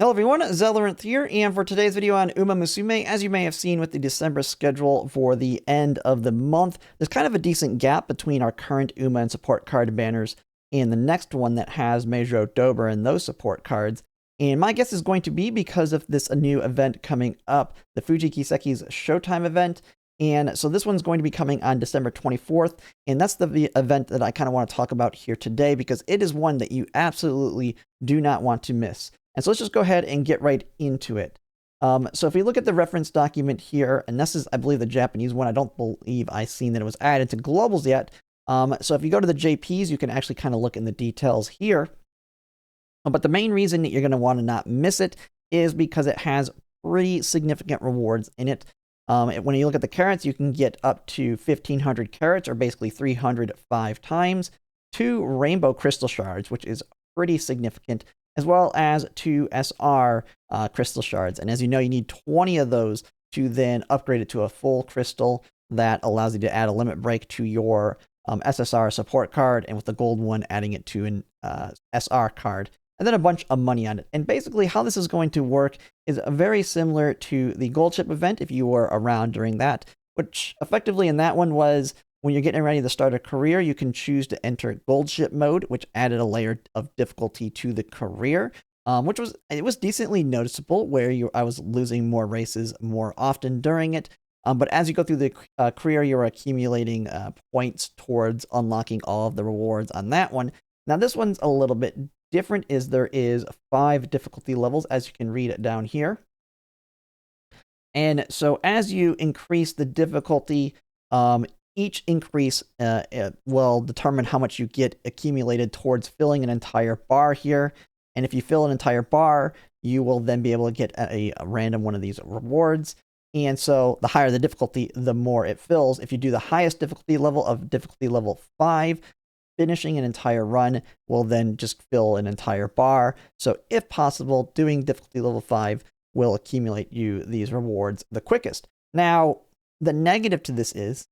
Hello everyone, Zelarinth here, and for today's video on Umamusume, as you may have seen with the December schedule for the end of the month, there's kind of a decent gap between our current Uma and support card banners and the next one that has Meijou Dober and those support cards. And my guess is going to be because of this new event coming up, the Fuji Kiseki's Showtime event. And so this one's going to be coming on December 24th, and that's the event that I kind of want to talk about here today because it is one that you absolutely do not want to miss. And so let's just go ahead and get right into it. So if we look at the reference document here, and this is, I believe, the Japanese one. I don't believe I've seen that it was added to globals yet. So if you go to the JPs, you can actually kind of look in the details here. But the main reason that you're going to want to not miss it is because it has pretty significant rewards in it. When you look at the carats, you can get up to 1,500 carats, or basically 305 times, 2 rainbow crystal shards, which is pretty significant, as well as 2 SR crystal shards. And as you know, you need 20 of those to then upgrade it to a full crystal that allows you to add a limit break to your SSR support card, and with the gold one, adding it to an SR card. And then a bunch of money on it. And basically how this is going to work is very similar to the gold ship event if you were around during that, which effectively in that one was when you're getting ready to start a career, you can choose to enter gold ship mode, which added a layer of difficulty to the career, which was decently noticeable where I was losing more races more often during it. But as you go through the career, you're accumulating points towards unlocking all of the rewards on that one. Now this one's a little bit different, is there is 5 difficulty levels, as you can read it down here. And so as you increase the difficulty, each increase will determine how much you get accumulated towards filling an entire bar here. And if you fill an entire bar, you will then be able to get a random one of these rewards. And so the higher the difficulty, the more it fills. If you do the highest difficulty level of difficulty level 5, finishing an entire run will then just fill an entire bar. So if possible, doing difficulty level 5 will accumulate you these rewards the quickest. Now, the negative to this is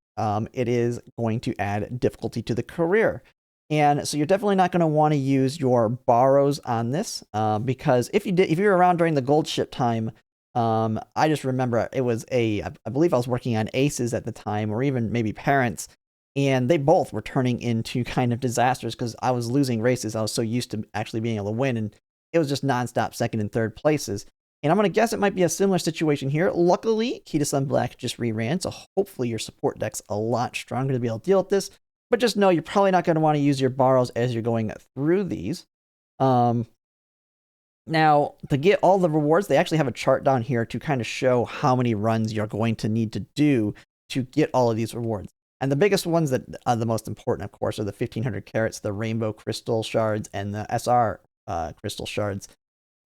it is going to add difficulty to the career. And so you're definitely not going to want to use your borrows on this because if you're around during the gold ship time, I just remember it was I believe I was working on aces at the time, or even maybe parents, and they both were turning into kind of disasters because I was losing races. I was so used to actually being able to win, and it was just nonstop second and third places. And I'm going to guess it might be a similar situation here. Luckily, Key to Sun Black just reran, so hopefully your support deck's a lot stronger to be able to deal with this. But just know you're probably not going to want to use your borrows as you're going through these. Now, to get all the rewards, they actually have a chart down here to kind of show how many runs you're going to need to do to get all of these rewards. And the biggest ones that are the most important, of course, are the 1,500 carats, the rainbow crystal shards, and the SR crystal shards.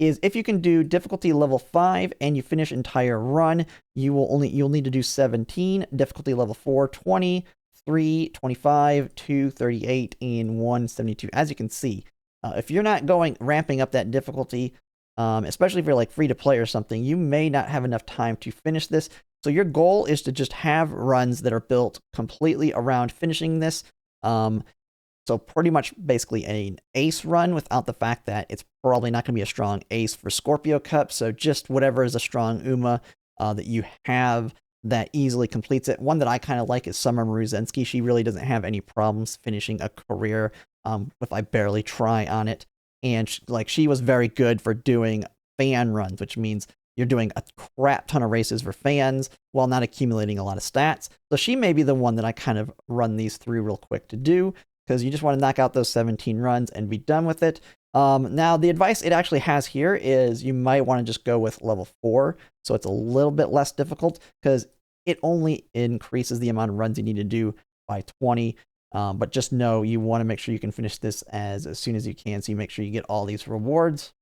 Is if you can do difficulty level 5 and you finish entire run, you'll need to do 17, difficulty level 4, 20, 3, 25, 2, 38, and 1, 72. As you can see, if you're not ramping up that difficulty, especially if you're like free to play or something, you may not have enough time to finish this. So your goal is to just have runs that are built completely around finishing this. So pretty much basically an ace run without the fact that it's probably not going to be a strong ace for Scorpio Cup. So just whatever is a strong Uma that you have that easily completes it. One that I kind of like is Summer Maruzensky. She really doesn't have any problems finishing a career if I barely try on it. And she was very good for doing fan runs, which means you're doing a crap ton of races for fans while not accumulating a lot of stats. So she may be the one that I kind of run these through real quick to do, because you just want to knock out those 17 runs and be done with it. Now, the advice it actually has here is you might want to just go with level 4, so it's a little bit less difficult, because it only increases the amount of runs you need to do by 20. But just know you want to make sure you can finish this as soon as you can, so you make sure you get all these rewards.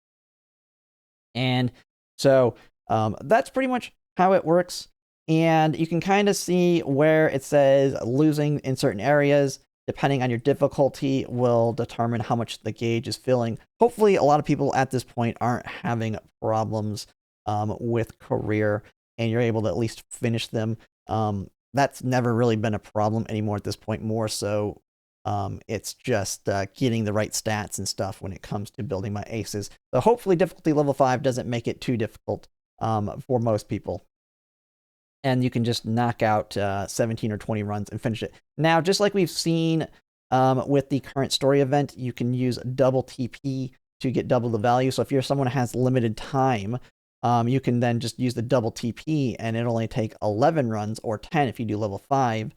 And so that's pretty much how it works. And you can kind of see where it says losing in certain areas, depending on your difficulty, will determine how much the gauge is filling. Hopefully, a lot of people at this point aren't having problems with career, and you're able to at least finish them. That's never really been a problem anymore at this point, more so It's just getting the right stats and stuff when it comes to building my aces. So hopefully difficulty level 5 doesn't make it too difficult for most people. And you can just knock out 17 or 20 runs and finish it. Now, just like we've seen with the current story event, you can use double TP to get double the value. So if you're someone who has limited time, you can then just use the double TP, and it'll only take 11 runs or 10 if you do level 5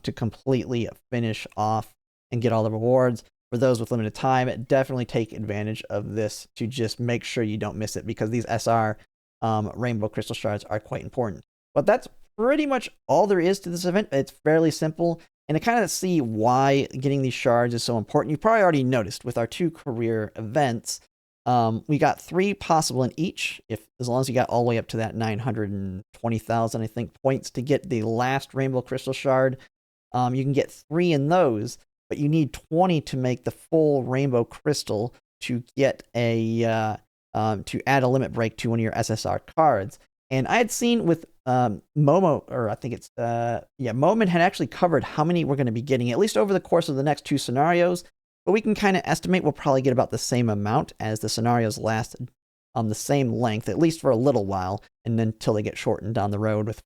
to completely finish off and get all the rewards. For those with limited time, definitely take advantage of this to just make sure you don't miss it, because these SR Rainbow Crystal Shards are quite important. But that's pretty much all there is to this event. It's fairly simple. And to kind of see why getting these shards is so important, you probably already noticed with our 2 career events, we got 3 possible in each, as long as you got all the way up to that 920,000, I think, points to get the last Rainbow Crystal Shard. You can get 3 in those, but you need 20 to make the full Rainbow Crystal to get to add a limit break to one of your SSR cards. And I had seen with Momo, or I think it's, Moman had actually covered how many we're going to be getting, at least over the course of the next 2 scenarios. But we can kind of estimate we'll probably get about the same amount, as the scenarios last on the same length, at least for a little while, and then until they get shortened down the road with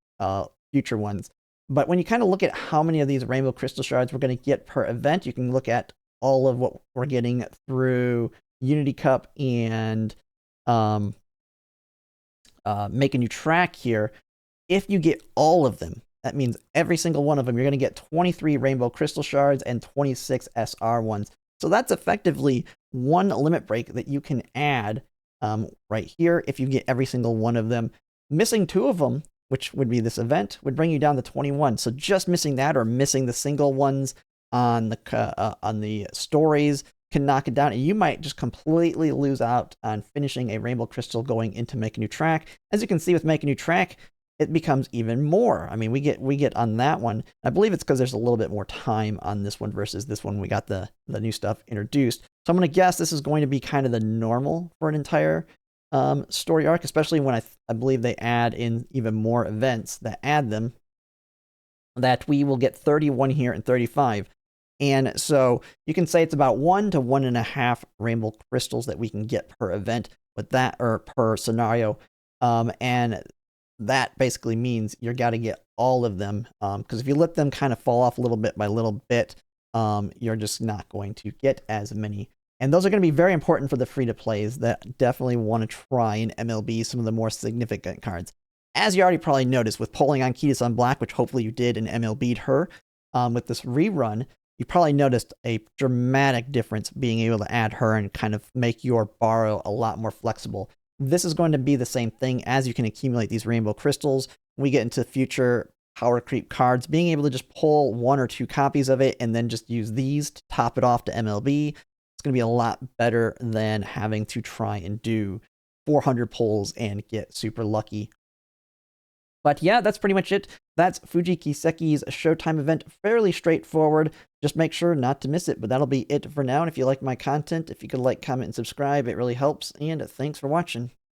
future ones. But when you kind of look at how many of these Rainbow Crystal Shards we're going to get per event, you can look at all of what we're getting through Unity Cup and make a new track here. If you get all of them, that means every single one of them, you're going to get 23 Rainbow Crystal Shards and 26 SR ones. So that's effectively 1 limit break that you can add right here if you get every single one of them. Missing 2 of them, which would be this event, would bring you down to 21. So just missing that, or missing the single ones on the stories, can knock it down, and you might just completely lose out on finishing a Rainbow Crystal going into Make a New Track. As you can see with Make a New Track, it becomes even more. I mean, we get on that one. I believe it's because there's a little bit more time on this one versus this one. We got the new stuff introduced. So I'm going to guess this is going to be kind of the normal for an entire story arc, especially when I believe they add in even more events that add them, that we will get 31 here and 35. And so you can say it's about 1 to 1.5 Rainbow Crystals that we can get per event with that, or per scenario. And that basically means you got to get all of them, because if you let them kind of fall off little bit by little bit, you're just not going to get as many. And those are going to be very important for the free-to-plays that definitely want to try and MLB some of the more significant cards. As you already probably noticed with pulling on Kita-san Black, which hopefully you did and MLB'd her, with this rerun, you probably noticed a dramatic difference being able to add her and kind of make your borrow a lot more flexible. This is going to be the same thing as you can accumulate these Rainbow Crystals. We get into future power creep cards, being able to just pull 1 or 2 copies of it and then just use these to top it off to MLB. It's going to be a lot better than having to try and do 400 pulls and get super lucky. But yeah, that's pretty much it. That's Fuji Kiseki's Showtime event. Fairly straightforward. Just make sure not to miss it. But that'll be it for now. And if you like my content, if you could like, comment, and subscribe, it really helps. And thanks for watching.